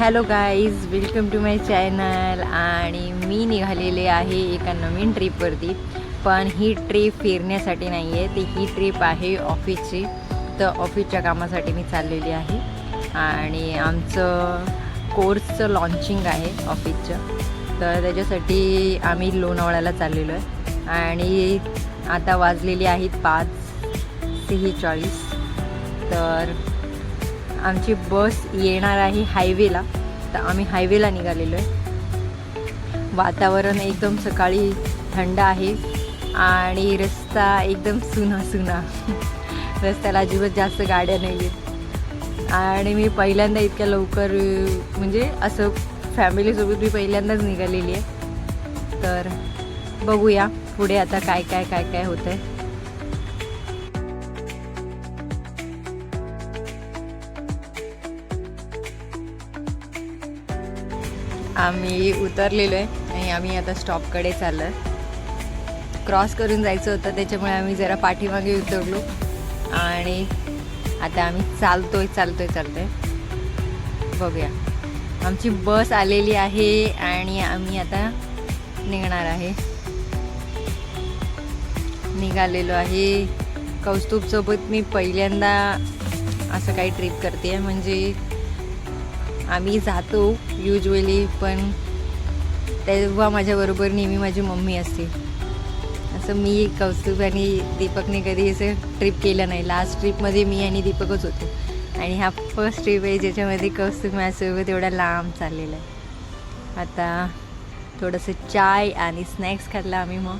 Hello guys, welcome to my channel. आणि मी निघालेले आहे एका नवीन ट्रीपवरती. पण ही ट्रीप फिरण्यासाठी नाही आहे, ती ही ट्रीप आहे ऑफिसची. तर ऑफिसच्या कामासाठी मी चाललेली आहे. आणि आमचं कोर्सचं लॉन्चिंग आहे ऑफिसचं, तर त्याच्यासाठी आम्ही लोणावळ्याला चाललेलो आहे. आणि आता वाजलेली आहेत 5:46. तर आमची बस येणार आहे हायवेला, तर आम्ही हायवेला निघालेलो आहे. वातावरण एकदम सकाळी थंड आहे आणि रस्ता एकदम सुना रस्त्याला अजिबात जास्त गाड्या नाही आहेत. आणि मी पहिल्यांदा इतक्या लवकर म्हणजे असं फॅमिलीसोबत मी पहिल्यांदाच निघालेली आहे. तर बघूया पुढे आता काय काय काय काय होतं आहे. आम्ही उतरलेलो आहे आणि आम्ही आता स्टॉपकडे चाललो आहे. क्रॉस करून जायचं होतं, त्याच्यामुळे आम्ही जरा पाठीमागे उतरलो आणि आता आम्ही चालतोय. बघूया, आमची बस आलेली आहे आणि आम्ही आता निघालेलो आहे. कौस्तुभसोबत मी पहिल्यांदा असं काही ट्रिप करते. म्हणजे आम्ही जातो युजली, पण तेव्हा माझ्याबरोबर नेहमी माझी मम्मी असते. असं मी, कौस्तुभ आणि दीपकने कधी असं ट्रिप केलं नाही. लास्ट ट्रिपमध्ये मी आणि दीपकच होतो आणि हा फर्स्ट ट्रिप आहे ज्याच्यामध्ये कौस्तुभ माझ्यासोबत एवढा लांब चाललेला आहे. आता थोडंसं चाय आणि स्नॅक्स खाल्ला आम्ही. मग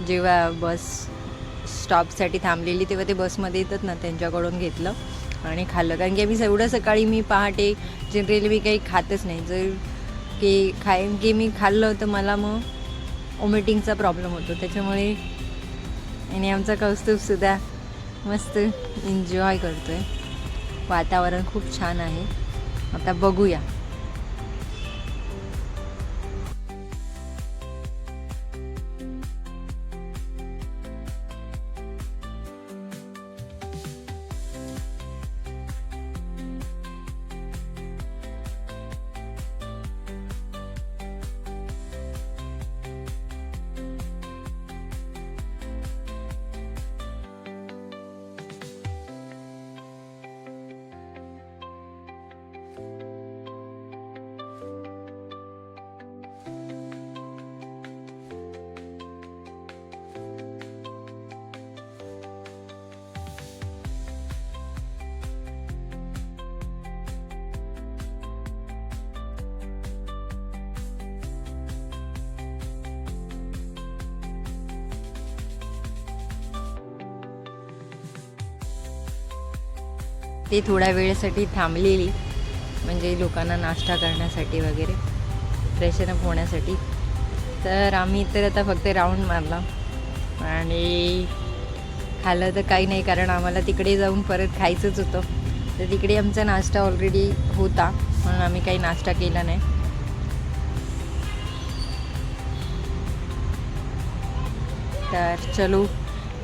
जेव्हा बस स्टॉपसाठी थांबलेली तेव्हा ते बसमध्ये येतात ना, त्यांच्याकडून घेतलं आणि खाल्लं. कारण की आम्ही एवढं सकाळी, मी पहाटे जनरली मी काही खातच नाही. जर की मी खाल्लं तर मला मग वॉमिटिंगचा प्रॉब्लेम होतो. त्याच्यामुळे आणि आमचा कौस्तुभसुद्धा मस्त एन्जॉय करतो आहे. वातावरण खूप छान आहे. आता बघूया. ते थोड्या वेळेसाठी थांबलेली, म्हणजे लोकांना नाश्ता करण्यासाठी वगैरे, फ्रेशनअप होण्यासाठी. तर आम्ही तर आता फक्त राऊंड मारला आणि खाल्लं तर काही नाही, कारण आम्हाला तिकडे जाऊन परत खायचंच होतं. तर तिकडे आमचा नाश्ता ऑलरेडी होता, म्हणून आम्ही काही नाश्ता केला नाही. तर चलो,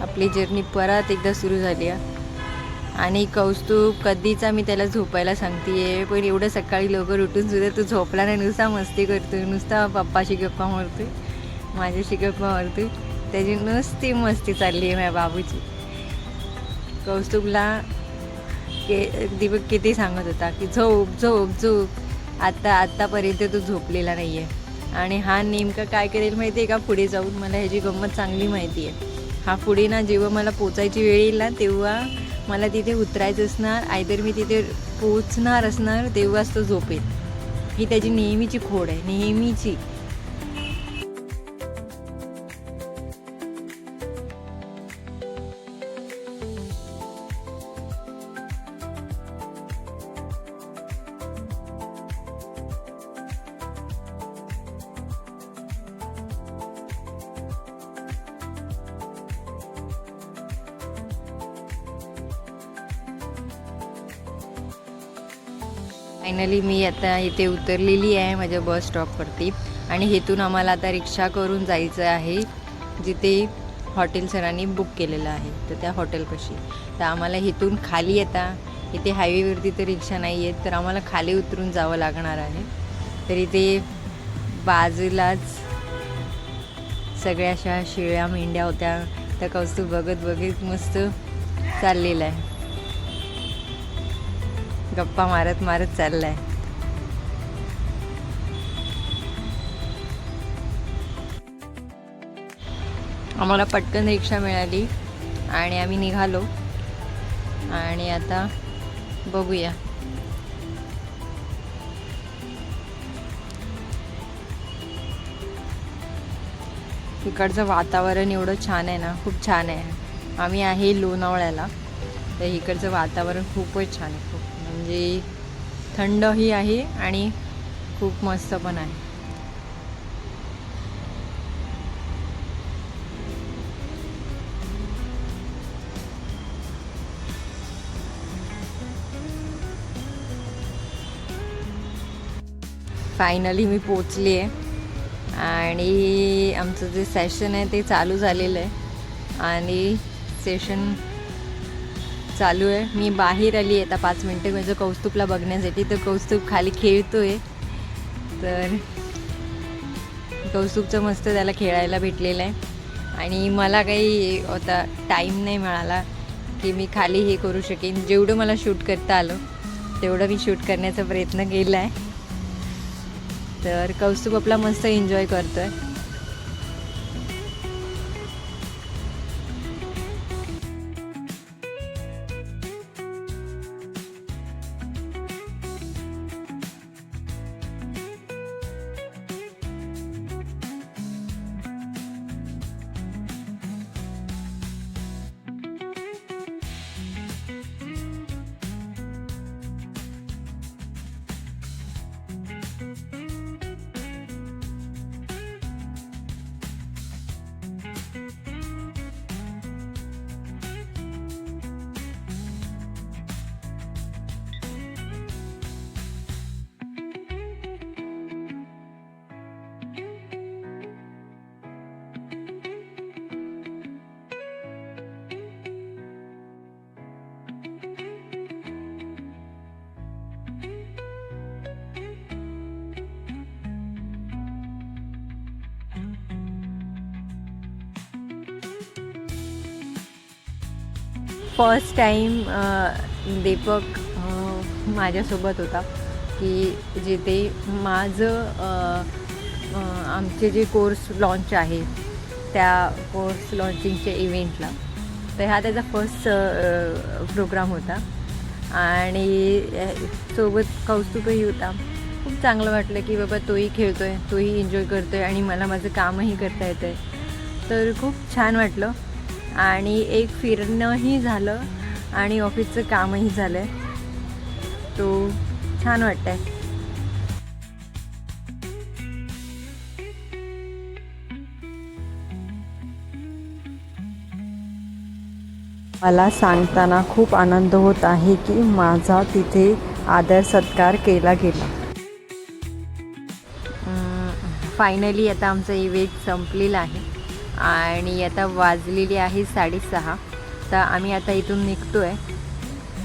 आपली जर्नी परत एकदा सुरू झाली आहे. आणि कौस्तुभ कधीचा मी त्याला झोपायला सांगते आहे, पण एवढं सकाळी लवकर उठून सुद्धा तू झोपला नाही. नुसता मस्ती करतो, नुसता पप्पाशी गप्पा मारतोय, माझ्याशी गप्पा मारतोय. त्याची नुसती मस्ती चालली आहे माझ्या बाबूची. कौस्तुभला दीपक किती सांगत होता की झोप झोप झोप, आत्तापर्यंत तू झोपलेला नाही आहे. आणि हा नेमका काय करेल माहिती आहे का पुढे जाऊन? मला ह्याची गंमत चांगली माहिती आहे. हा पुढे ना, जेव्हा मला पोचायची वेळ येईल ना, तेव्हा मला तिथे उतरायचं असणार, आयदर मी तिथे पोचणार असणार, तेव्हाच तो झोपेल. ही त्याची नेहमीची खोड आहे, नेहमीची. फायनली मी आता इथे उतरलेली आहे माझ्या बस स्टॉपवरती. आणि हेतून आम्हाला आता रिक्षा करून जायचं आहे जिथे हॉटेल सरांनी बुक केलेलं आहे, तर त्या हॉटेलपाशी. तर आम्हाला इथून खाली आता इथे हायवेवरती तर रिक्षा नाही आहेत, तर आम्हाला खाली उतरून जावं लागणार आहे. तर इथे बाजूलाच सगळ्या अशा शेळ्या मेंढ्या होत्या. त्या कौस्तुभ बघत बघत मस्त चाललेला आहे, गप्पा मारत मारत चाललाय. आम्हाला पटकन रिक्षा मिळाली आणि आम्ही निघालो. आणि आता बघूया. इकडचं वातावरण एवढं छान आहे ना, खूप छान आहे. आम्ही आहे लोणावळ्याला, तर इकडचं वातावरण खूपच छान आहे. खूप म्हणजे थंडही आहे आणि खूप मस्त पण आहे. फायनली मी पोचली आहे आणि आमचं जे सेशन आहे ते चालू झालेलं आहे आणि सेशन चालू आहे. मी बाहेर आली आहे आता 5 मिनटं माझं कौस्तुभला बघण्यासाठी. तर कौस्तुभ खाली खेळतो आहे, तर कौस्तुभचं मस्त त्याला खेळायला भेटलेलं आहे आणि मला काही आता टाईम नाही मिळाला की मी खाली हे करू शकेन. जेवढं मला शूट करता आलं तेवढं मी शूट करण्याचा प्रयत्न केला आहे. तर कौस्तुभ आपला मस्त एन्जॉय करतो आहे. फर्स्ट टाईम दीपक माझ्यासोबत होता की जिथे माझं आमचे जे कोर्स लॉन्च आहे त्या कोर्स लॉन्चिंगच्या इव्हेंटला. तर हा त्याचा फर्स्ट प्रोग्राम होता आणि सोबत कौस्तुभही होता. खूप चांगलं वाटलं की बाबा तोही खेळतो आहे, तोही एन्जॉय करतो आहे आणि मला माझं कामही करता येतं आहे. तर खूप छान वाटलं आणि एक फिरणंही झालं आणि ऑफिसचं कामही झालं आहे. तो छान वाटतं आहे. मला सांगताना खूप आनंद होत आहे की माझा तिथे आदर सत्कार केला गेला. फायनली आता आमचं इव्हेंट संपलेलं आहे आणि आता वाजलेली आहे 6:30. तर आम्ही आता इथून निघतो आहे.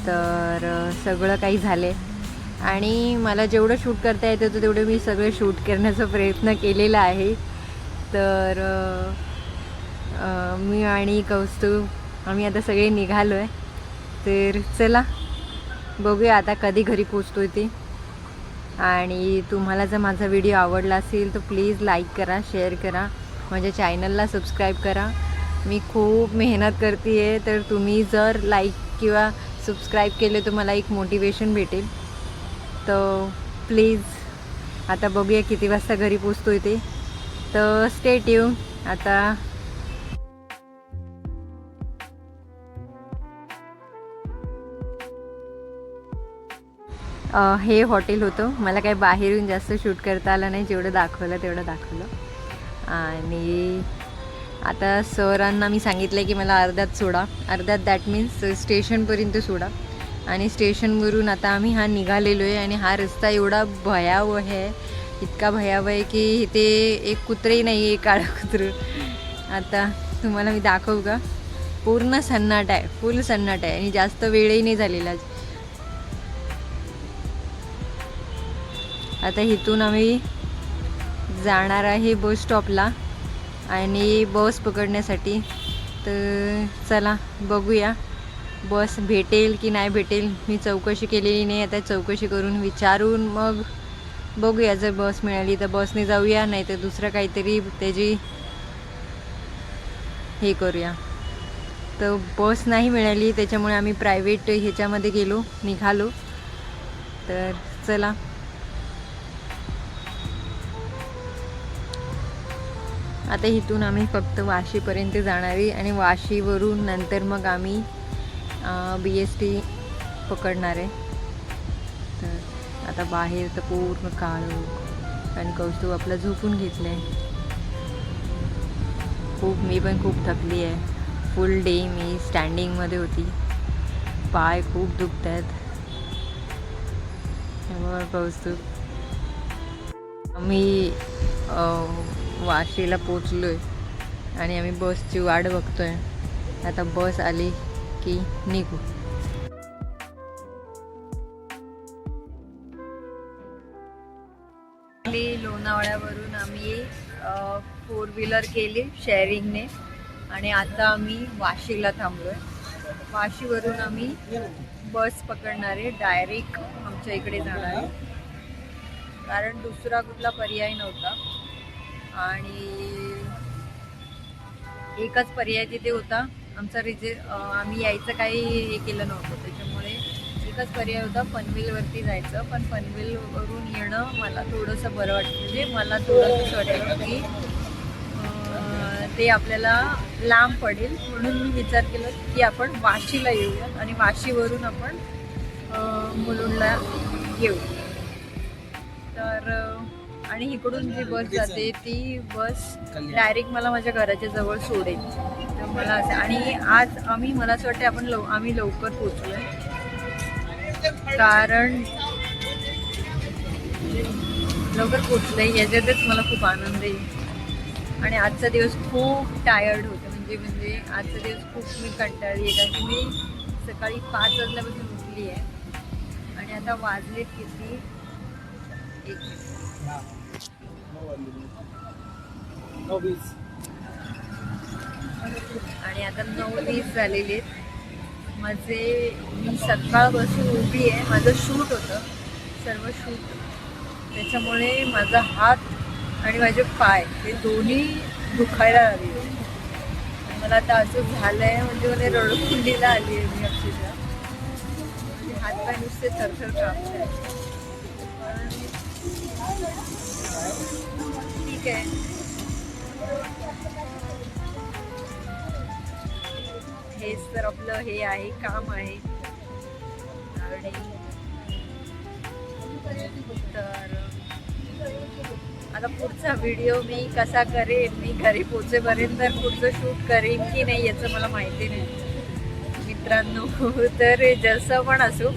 तर सगळं काही झालं आहे आणि मला जेवढं शूट करता येतं होतं तेवढं मी सगळं शूट करण्याचा प्रयत्न केलेला आहे. तर मी आणि कौस्तुभ आम्ही आता सगळे निघालो आहे. तर चला बघूया आता कधी घरी पोचतो ते. आणि तुम्हाला जर माझा व्हिडिओ आवडला असेल तर प्लीज लाईक करा, शेअर करा, माझ्या चॅनलला सबस्क्राईब करा. मी खूप मेहनत करते आहे, तर तुम्ही जर लाईक किंवा सबस्क्राईब केले तर मला एक मोटिवेशन भेटेल. तर प्लीज आता बघूया किती वाजता घरी पोचतो ते. तर स्टे ट्यून. आता हे हॉटेल होतं. मला काही बाहेरून जास्त शूट करता आलं नाही, जेवढं दाखवलं तेवढं दाखवलं. आणि आता सरांना मी सांगितलं की मला अर्ध्यात सोडा, अर्ध्यात दॅट मीन्स स्टेशनपर्यंत सोडा. आणि स्टेशनवरून आता आम्ही निघालेलो आहे आणि हा रस्ता एवढा भयावह आहे, इतका भयावह आहे की इथे एक कुत्रही नाही आहे, काळं कुत्रं. आता तुम्हाला मी दाखवू का? पूर्ण सन्नाट आहे, फुल सन्नाट आहे आणि जास्त वेळही नाही झालेला. आता इथून आम्ही जाणार आहे बस स्टॉपला आणि बस पकडण्यासाठी. तर चला बघूया बस भेटेल की नाही भेटेल. मी चौकशी केलेली नाही, आता चौकशी करून विचारून मग बघूया. जर बस मिळाली तर बसने जाऊया, नाही तर दुसरं काहीतरी त्याची हे करूया. तर बस नाही मिळाली त्याच्यामुळे आम्ही प्रायव्हेट ह्याच्यामध्ये निघालो. तर चला आता इथून आम्ही फक्त वाशीपर्यंत जाणार आहे आणि वाशीवरून नंतर मग आम्ही BST पकडणार आहे. तर आता बाहेर तर पूर्ण काळं आणि कौस्तुभ आपला झोपून घेतलं आहे. मी पण खूप थकली आहे. फुल डे मी स्टँडिंगमध्ये होती, पाय खूप दुखत आहेत. कौस्तुभ आम्ही वाशीला पोचलो आहे आणि आम्ही बसची वाट बघतो आहे. आता बस आली की निघू. लोणावळ्यावरून आम्ही 4 व्हीलर केली शेअरिंगने आणि आता आम्ही वाशीला थांबलो आहे. वाशीवरून आम्ही बस पकडणार आहे, डायरेक्ट आमच्या इकडे जाणार आहे, कारण दुसरा कुठला पर्याय नव्हता. आणि एकच पर्याय तिथे होता आमचा. आम्ही यायचं काही हे केलं नव्हतं, त्याच्यामुळे एकच पर्याय होता पनवेलवरती जायचं. पण पनवेलवरून येणं मला थोडंसं बरं वाटतं, म्हणजे मला थोडंसं वाटलं की ते आपल्याला लांब पडेल, म्हणून मी विचार केला की आपण वाशीला येऊया आणि वाशीवरून आपण मुलुंडला येऊ. तर आणि इकडून जी बस जाते ती बस डायरेक्ट मला माझ्या घराच्या जवळ सोडेल. तर मला असं, आणि आज मला असं वाटतं आम्ही लवकर पोचलो आहे, कारण लवकर पोचलं आहे याच्यातच मला खूप आनंद आहे. आणि आजचा दिवस खूप टायर्ड होतं, म्हणजे आजचा दिवस खूप मी कंटाळली आहे, कारण की मी सकाळी 5 वाजल्यापासून उठली आहे आणि आता वाजलेत किती 1 आणि आता 9:20 झालेले आहेत. मी सकाळपासून उभी आहे, माझं शूट होतं, सर्व शूट, त्याच्यामुळे माझा हात आणि माझे पाय हे दोन्ही दुखायला लागले. मला आता असं झालं आहे, म्हणजे मला रडकुंडीला आली आहे मी अक्षरशः. म्हणजे हातपाय नुसते थरथर कापत आहेत. ठीक आहे, हेच तर आपलं हे आहे, काम आहे. आणि तर आता पुढचा व्हिडिओ मी कसा करेन, मी घरी पोचेपर्यंत पुढचं शूट करेन की नाही याचं मला माहिती नाही मित्रांनो. तर जसं पण असो,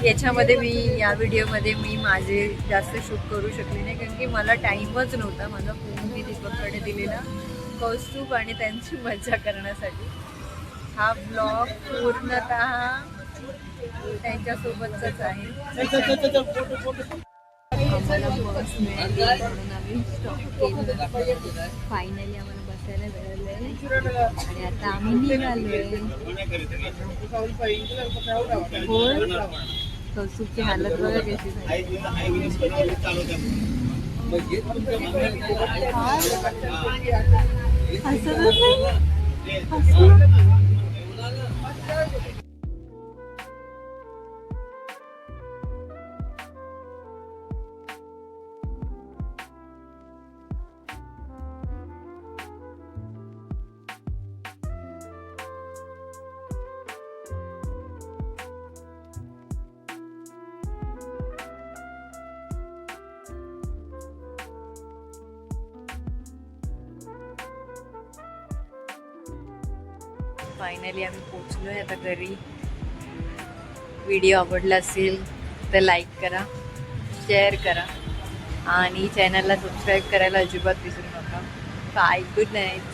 याच्यामध्ये या व्हिडिओमध्ये मी माझे जास्त शूट करू शकले नाही, कारण की मला टाईमच नव्हता. माझा फोन मी दीपककडे दिलेला कौस्तुभ आणि त्यांची मजा करण्यासाठी. हा ब्लॉग पूर्णतः त्यांच्यासोबतच आहे. आम्हाला बस मिळाली म्हणून आम्ही स्टॉप केलं. फायनली आम्हाला बसायला मिळालं आणि आता आम्ही निघालोय. कौस्तुभची हालत बघा कशी झाली. फायनली आम्ही पोचलोय आता घरी. व्हिडिओ आवडला असेल तर लाईक करा, शेअर करा आणि चॅनलला सबस्क्राईब करायला अजिबात विसरू नका. Bye, good night.